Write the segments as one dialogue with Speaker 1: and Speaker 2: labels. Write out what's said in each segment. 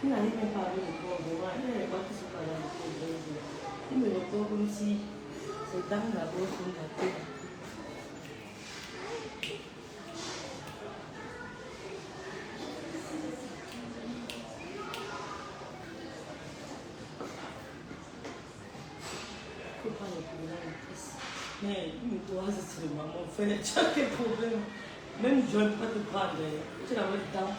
Speaker 1: Il n'allait même pas avec le corps, il n'allait pas tout se parler avec le corps. Il me le corps comme si ses dents d'abord sont gâtées. Il ne faut pas les problèmes, mais il me doit c'est le maman. Frère, tu as quel problème? Même je ne peux pas te prendre. Tu l'as mis dedans.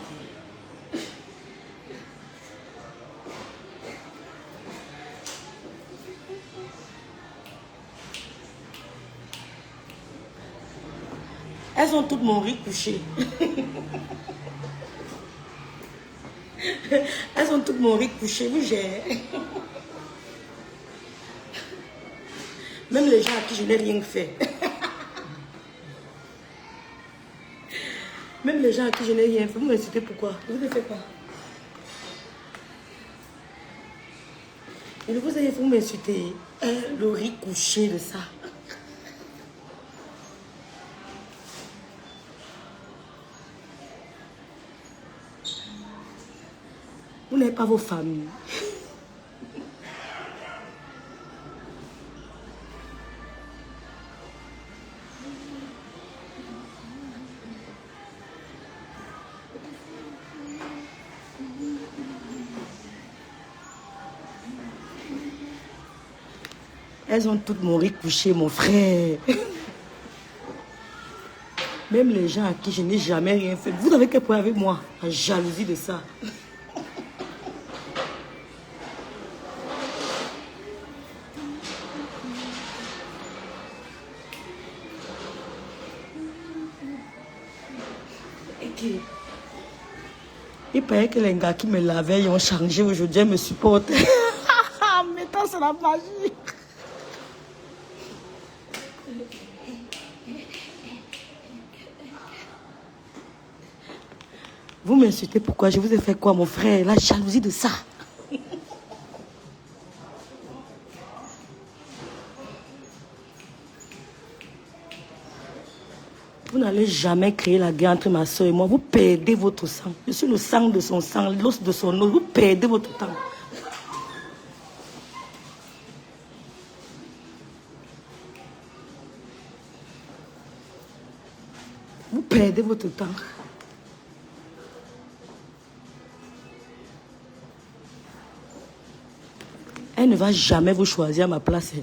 Speaker 1: Elles ont toutes mon riz couché. Elles ont toutes mon riz couché. Vous gérez. Même les gens à qui je n'ai rien fait. Même les gens à qui je n'ai rien fait. Vous m'insultez pourquoi? Vous ne faites pas. Et vous allez vous m'insulter. Le riz couché de ça. Vous n'avez pas vos familles. Elles ont toutes mon riz couché, mon frère. Même les gens à qui je n'ai jamais rien fait. Vous avez quel point avec moi? La jalousie de ça. Il paraît que les gars qui me lavaient, ils ont changé aujourd'hui, ils me supportent. Mais tant c'est la magie. Vous m'insultez pourquoi? Je vous ai fait quoi, mon frère? La jalousie de ça. Vous n'allez jamais créer la guerre entre ma soeur et moi. Vous perdez votre sang. Je suis le sang de son sang, l'os de son os. Vous perdez votre temps. Vous perdez votre temps. Elle ne va jamais vous choisir à ma place.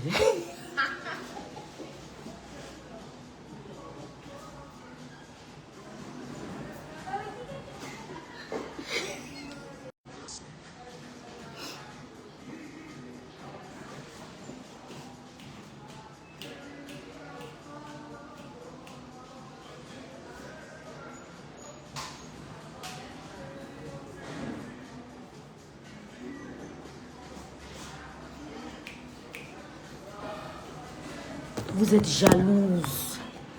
Speaker 1: Vous êtes jalouse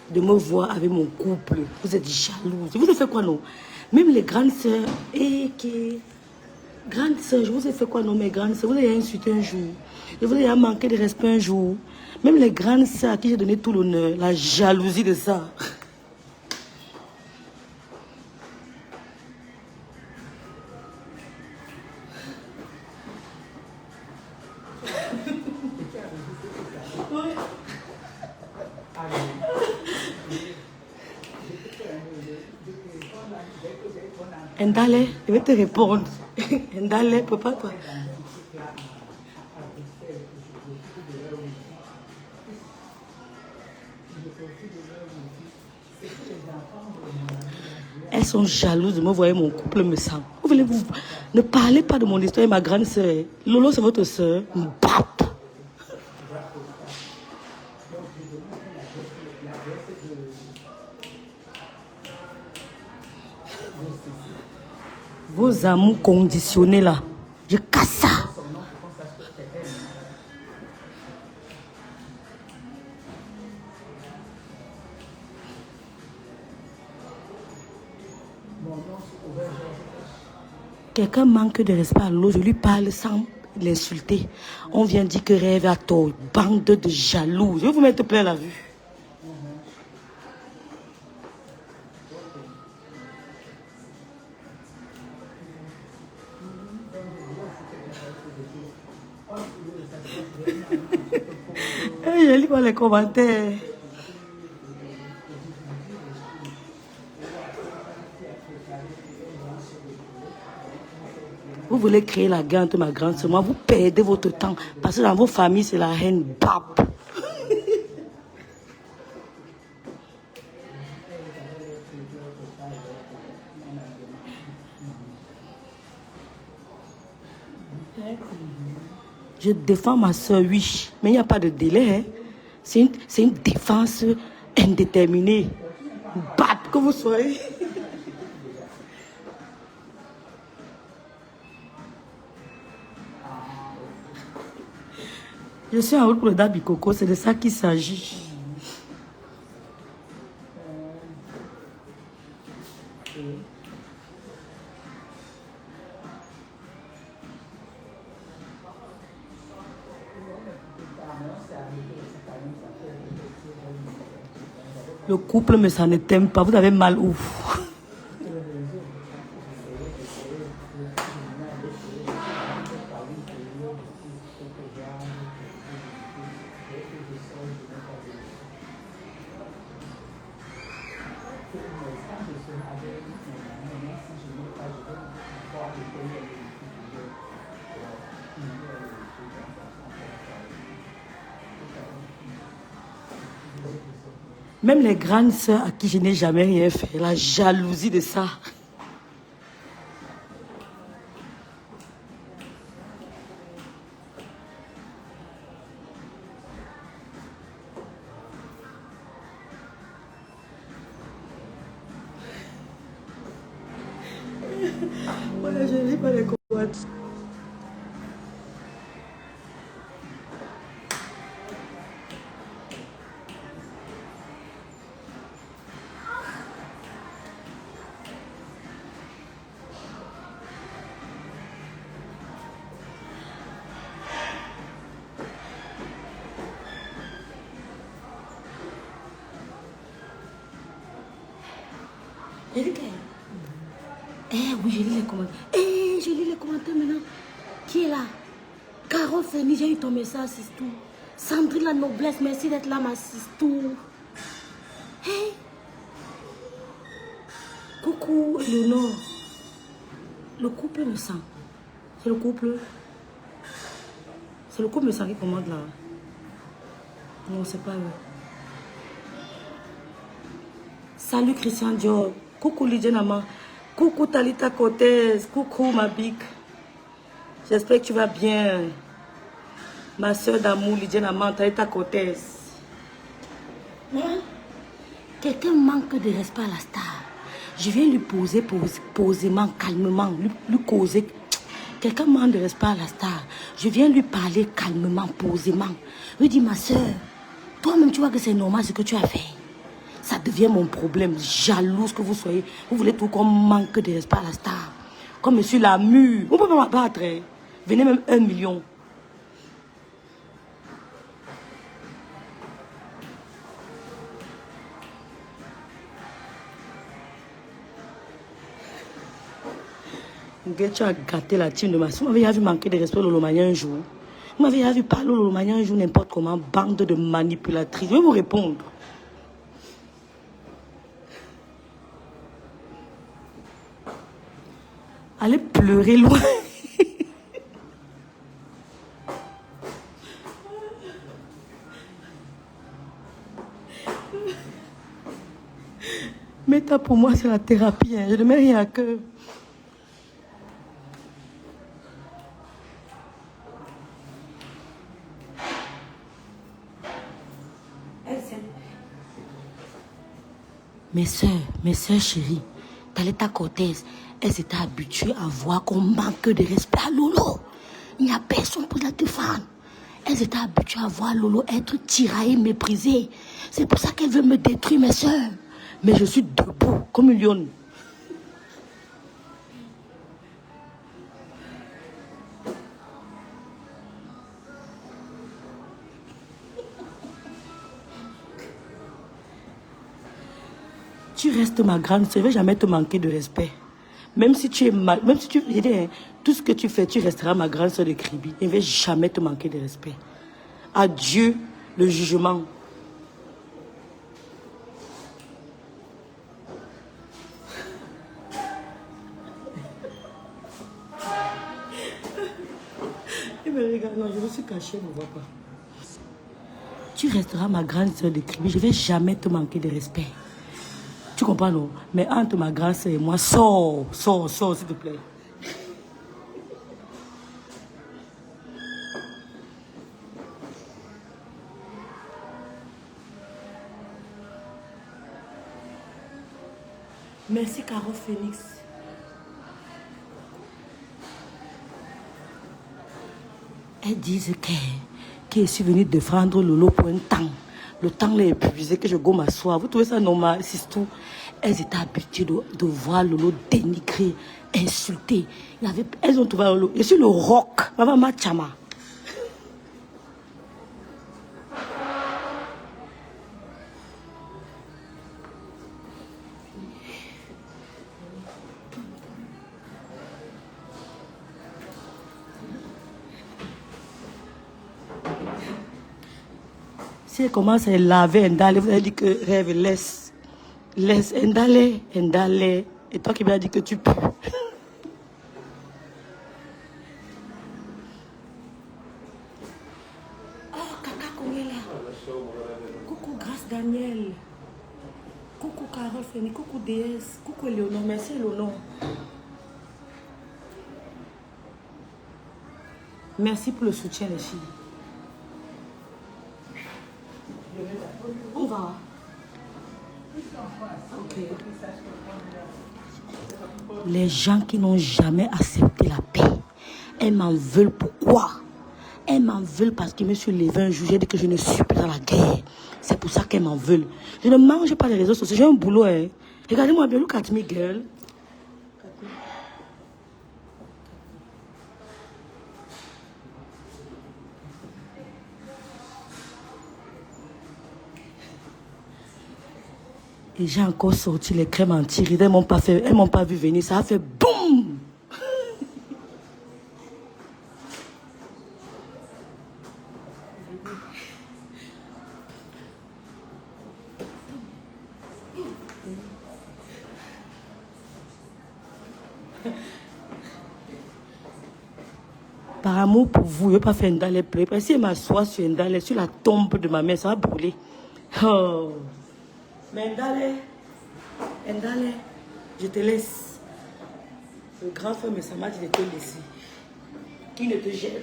Speaker 1: de me voir avec mon couple. Vous êtes jalouse. Je vous ai fait quoi, non? Même les grandes sœurs. Grandes sœurs, je vous ai fait quoi, non, mes grandes sœurs? Vous avez insulté un jour. Je vous ai manqué de respect un jour. Même les grandes sœurs à qui j'ai donné tout l'honneur. La jalousie de ça. Ndale, je vais te répondre. Ndale, prépare-toi. Elles sont jalouses de me voir, mon couple me sent. Vous voulez vous... Ne parlez pas de mon histoire et ma grande sœur. Lolo, c'est votre sœur. Bap. Vos amours conditionnés là, je casse ça. Quelqu'un manque de respect à l'eau, je lui parle sans l'insulter. On vient dire que rêve à tort, bande de jaloux. Je vais vous mettre plein la vue. Je lis pas les commentaires. Vous voulez créer la guerre entre ma grande sœur, moi, vous perdez votre temps. Parce que dans vos familles, c'est la haine. Bap. Je défends ma soeur, oui. Mais il n'y a pas de délai. Hein. C'est une défense indéterminée. Bap, que vous soyez. Je suis en route pour le Dabi Coco, c'est de ça qu'il s'agit. Le couple, mais ça ne t'aime pas. Vous avez mal où? Même les grandes sœurs à qui je n'ai jamais rien fait, la jalousie de ça. Voilà, je ne lis pas les commentaires. Oui, je lis les commentaires. Je lis les commentaires maintenant. Qui est là? Caro Féni, j'ai eu ton message, Sistou. Sandrine la noblesse, merci d'être là, ma Sistou. Hey. Coucou, Léonore. Le couple me sent. C'est le couple. C'est le couple me sent qui commande là. Non, c'est pas eux. Salut Christian Dior. Coucou Lydia Nama. Coucou Talita Cortez. Coucou ma big. J'espère que tu vas bien. Ma soeur d'amour Lydia Nama, Talita Cortez. Quelqu'un manque de respect à la star. Je viens lui poser posément, calmement, lui causer. Quelqu'un manque de respect à la star. Je viens lui parler calmement, posément. Lui dit, ma soeur, toi-même tu vois que c'est normal ce que tu as fait. Ça devient mon problème, jalouse que vous soyez. Vous voulez tout qu'on manque de respect à la star. Comme monsieur Lamu. On peut pas m'abattre. Venez même 1 million. Tu as gâté la team de ma soeur. Vous m'avez vu manquer de respect au Lolomania un jour. Vous m'avez vu parler au Lolomania un jour n'importe comment. Bande de manipulatrices. Je vais vous répondre. Allez pleurer loin. Mais ça pour moi, c'est la thérapie. Hein. Je ne mets rien à cœur. Mes soeurs chéries, Talita Cortez, elles étaient habituées à voir qu'on manque de respect à Lolo. Il n'y a personne pour la défendre. Elles étaient habituées à voir Lolo être tiraillée, méprisée. C'est pour ça qu'elle veut me détruire, mes soeurs. Mais je suis debout, comme une lionne. Tu restes ma grande sœur, je ne vais jamais te manquer de respect. Même si tu es mal, même si tu dis, tout ce que tu fais, tu resteras ma grande sœur de Kribi. Je ne vais jamais te manquer de respect. Adieu le jugement. Il me regarde, non, je me suis cachée, ne vois pas. Tu resteras ma grande sœur de Kribi, je ne vais jamais te manquer de respect. Tu comprends, non? Mais entre ma grande sœur et moi, sors, s'il te plaît. Merci, Caro Phoenix. Elles disent que je suis venue défendre Lolo pour un temps. Le temps l'a épuisé, que je go m'asseoir. Vous trouvez ça normal? C'est tout. Elles étaient habituées de voir Lolo dénigrer, insulter. Elles ont trouvé Lolo. Je suis le roc. Maman Chama. Si elle commence à laver Ndale, vous allez dire que rêve, laisse Ndale. Et toi qui m'as dit que tu peux. Oh, Kaka Kongela. Coucou Grâce Daniel. Coucou Carole Fanny. Coucou DS. Coucou Léonore. Merci Léonore. Merci pour le soutien les filles. On va. Okay. Les gens qui n'ont jamais accepté la paix, elles m'en veulent pourquoi? Elles m'en veulent parce que je me suis levé un jour, j'ai dit que je ne suis plus dans la guerre. C'est pour ça qu'elles m'en veulent. Je ne mange pas les réseaux sociaux, j'ai un boulot. Hein. Regardez-moi bien, look at me, girl. Et j'ai encore sorti les crèmes anti-rides. Elles m'ont pas vu venir. Ça a fait boum. Par amour pour vous, je ne vais pas faire un dalle pleurer. Parce que si elle m'assoit sur un dalle, sur la tombe de ma mère, ça va brûler. Oh. Mais Ndale, je te laisse. Le grand frère me m'a dit de te laisser. Qui ne te gêne.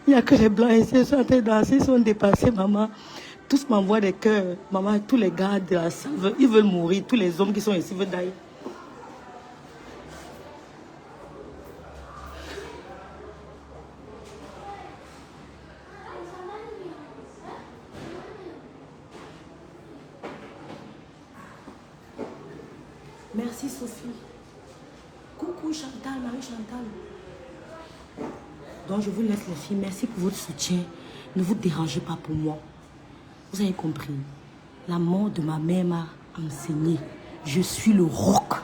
Speaker 1: Il n'y a que les blancs ici, ils sont en train de danser, ils sont dépassés, maman. Tous m'envoient des cœurs. Maman, tous les gars de la salle, ils veulent mourir. Tous les hommes qui sont ici veulent d'ailleurs. Merci Sophie. Coucou Chantal, Marie-Chantal. Donc je vous laisse les filles. Merci pour votre soutien. Ne vous dérangez pas pour moi. Vous avez compris. La mort de ma mère m'a enseigné. Je suis le roc.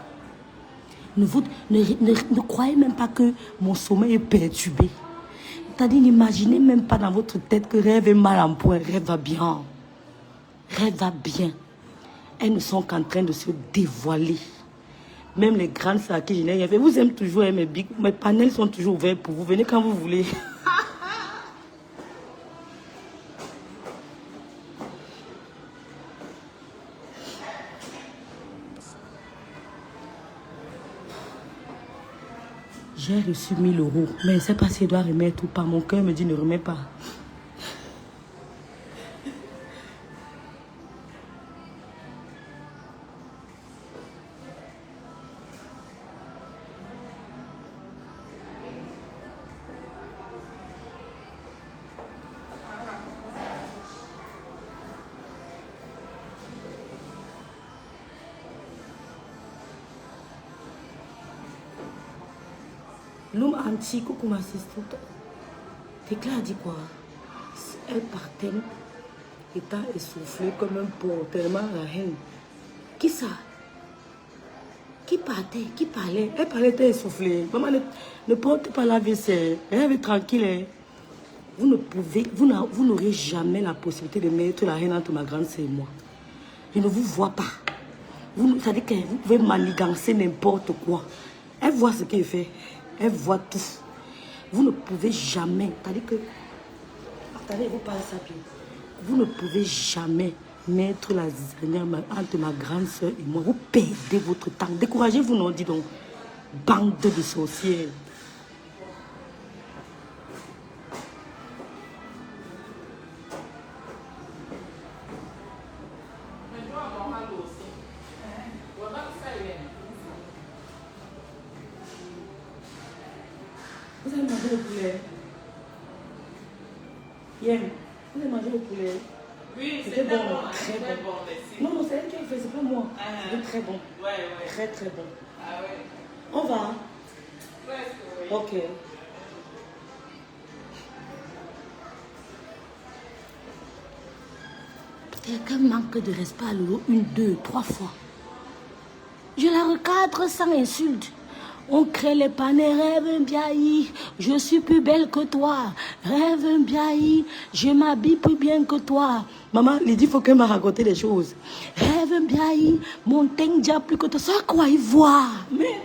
Speaker 1: Ne croyez même pas que mon sommeil est perturbé. C'est-à-dire, n'imaginez même pas dans votre tête que rêve est mal en point. Rêve va bien. Rêve va bien. Elles ne sont qu'en train de se dévoiler. Même les grandes sœurs à qui je n'ai rien fait. Vous aimez toujours, hein, mes panels sont toujours ouverts pour vous. Venez quand vous voulez. J'ai reçu 1000 €, mais je ne sais pas si je dois remettre ou pas. Mon cœur me dit ne remets pas. L'homme anti, coucou ma assistante. Tecla a dit quoi? Elle partait étant essoufflée comme un porc, tellement la haine. Qui ça? Qui partait? Qui parlait? Elle parlait, était essoufflée. Maman, ne porte pas la vaisselle. Rêve tranquille. Hein. Vous n'aurez jamais la possibilité de mettre la haine entre ma grande sœur et moi. Je ne vous vois pas. Ça dit que vous pouvez manigancer n'importe quoi. Elle voit ce qu'elle fait. Elle voit tout. Vous ne pouvez jamais. C'est-à-dire que... Attendez, vous parlez ça bien. Vous ne pouvez jamais mettre la zizanie entre ma grande soeur et moi. Vous perdez votre temps. Découragez-vous, non, dis donc. Bande de sorcières. Vous avez mangé le poulet? Yem, vous avez mangé le poulet?
Speaker 2: Oui, c'était bon,
Speaker 1: très
Speaker 2: bon, merci.
Speaker 1: Non, c'est elle qui a fait, c'est pas moi. C'était très bon.
Speaker 2: Ouais.
Speaker 1: Très, très bon.
Speaker 2: Ah ouais.
Speaker 1: On va?
Speaker 2: Presque, oui.
Speaker 1: Ok. Quelqu'un manque de respect à Lolo 1, 2, 3 fois. Je la recadre sans insulte. On crée les panais, rêve Mbiaï, je suis plus belle que toi. Rêve Mbiaï, je m'habille plus bien que toi. Maman, Lydie, il faut qu'elle m'a raconté des choses. Rêve Mbiaï, mon teint déjà plus que toi. Ça quoi, il voit. Mais...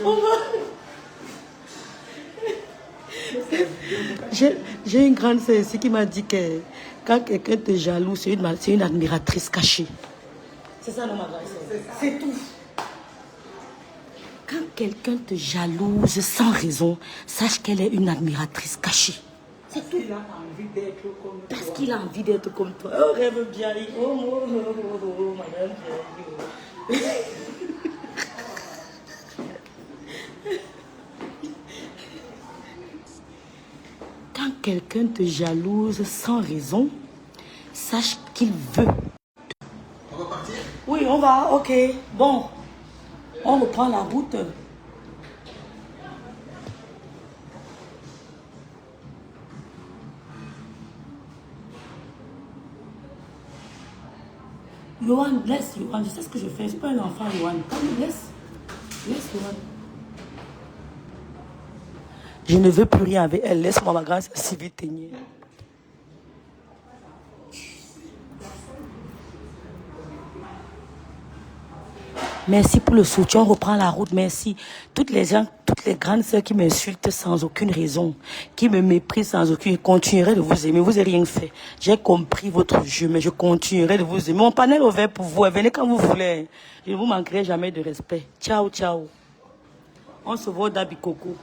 Speaker 1: On va... J'ai une grande sœur ici qui m'a dit que quand quelqu'un te jaloux, c'est une admiratrice cachée. C'est ça, non, ma grande sœur? C'est tout. Quand quelqu'un te jalouse sans raison, sache qu'elle est une admiratrice cachée. C'est tout. Parce qu'il a envie d'être comme toi. Oh, rêve bien. Oh, madame. Quand quelqu'un te jalouse sans raison, sache qu'il veut.
Speaker 3: On va partir?
Speaker 1: Oui, on va, ok. Bon, on reprend la route. Yohan, laisse Yohan, je sais ce que je fais. Je suis pas un enfant, Yohan. Laisse Yohan. Je ne veux plus rien avec elle. Laisse-moi ma grâce si vite teigner. Merci pour le soutien. On reprend la route. Merci. Toutes les gens, toutes les grandes sœurs qui m'insultent sans aucune raison, qui me méprisent sans aucune... Je continuerai de vous aimer. Vous n'avez rien fait. J'ai compris votre jeu, mais je continuerai de vous aimer. Mon panel est ouvert pour vous. Venez quand vous voulez. Je ne vous manquerai jamais de respect. Ciao, ciao. On se voit d'Abikoko.